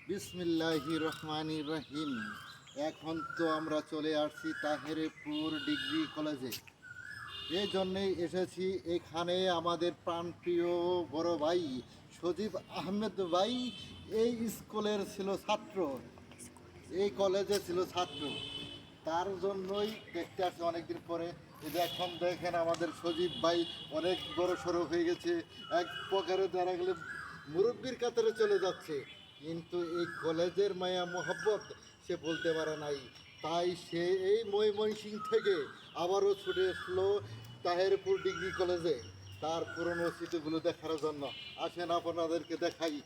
বিসমিল্লাহির রহমানির রহিম। এখন তো আমরা চলে আসছি তাহেরপুর ডিগ্রি কলেজে। এই জন্যেই এসেছি এখানে আমাদের প্রাণপ্রিয় বড় ভাই সজীব আহমেদ ভাই এই স্কুলের ছিল ছাত্র, এই কলেজে ছিল ছাত্র। তার জন্যই দেখতে আসছে অনেকদিন পরে। এই যে এখন দেখেন আমাদের সজীব ভাই অনেক বড় সড়ো হয়ে গেছে, এক প্রকারে দেখা গেলে মুরব্বীর কাতারে চলে যাচ্ছে। কিন্তু এই কলেজের মায়া মোহব্বত সে বলতে পারে নাই, তাই সে এই ময়মনসিংহ থেকে আবারও ছুটে আসলো তাহেরপুর ডিগ্রি কলেজে তার পুরনো স্মৃতিগুলো দেখার জন্য। আসেন আপনাদেরকে দেখাই।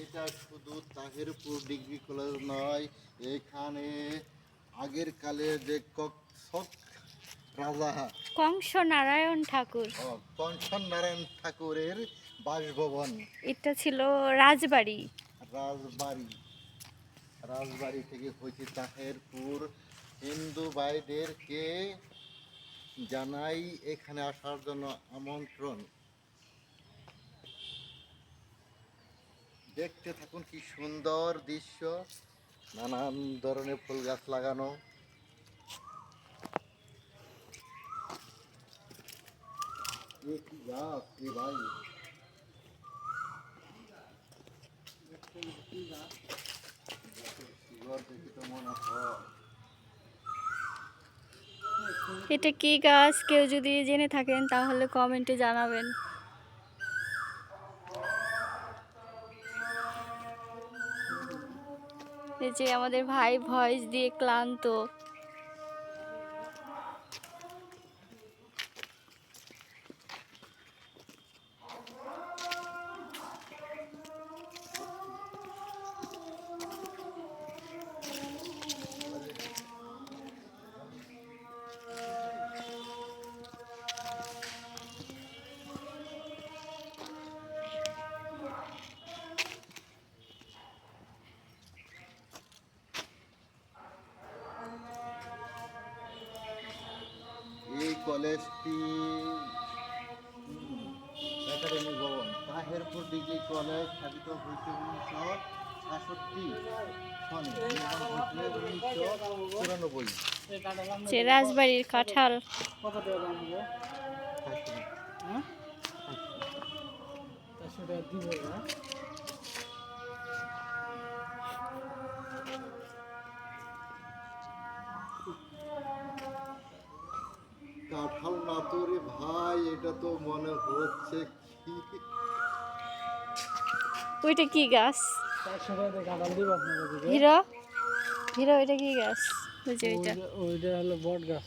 এটা শুধু তাহেরপুর ডিগ্রি কলেজ নয়, এখানে আগের কালে যে কচ্ছপ রাজা কংস নারায়ণ ঠাকুর, কংসন নারায়ণ ঠাকুরের বাসভবন। এটা ছিল রাজবাড়ি। রাজবাড়ি, রাজবাড়ি থেকে হয়েছে তাহেরপুর। হিন্দু ভাইদেরকে জানাই এখানে আসার জন্য আমন্ত্রণ। দেখতে থাকুন কি সুন্দর দৃশ্য, নানান ধরনের ফুল গাছ লাগানো। কি গাছ রে ভাই, দেখি তো মনে হয়। এটা কি গাছ, কেউ যদি জেনে থাকেন তাহলে কমেন্টে জানাবেন। এই যে আমাদের ভাই ভয়েস দিয়ে ক্লান্ত। এই কলেজটি একাডেমি ভবন। তাহেরপুর ডিগ্রি কলেজ স্থাপিত হয়েছে 1966 সনে, নির্মাণ হয়েছে 1994। যে রাজবাড়ির কাঁঠাল। কত টাকা দাম হবে? হ্যাঁ 400 টাকা দিব না। কাঁঠাল না তো রে ভাই, এটা তো মনে হচ্ছে কি ওইটা কি গাছ? 400 টাকা দিয়ে কাঁঠাল দিব আপনাকে। হিরো হিরো, এটা কি গাছ? ওই যে ওইটা ওইটা হলো বট গাছ।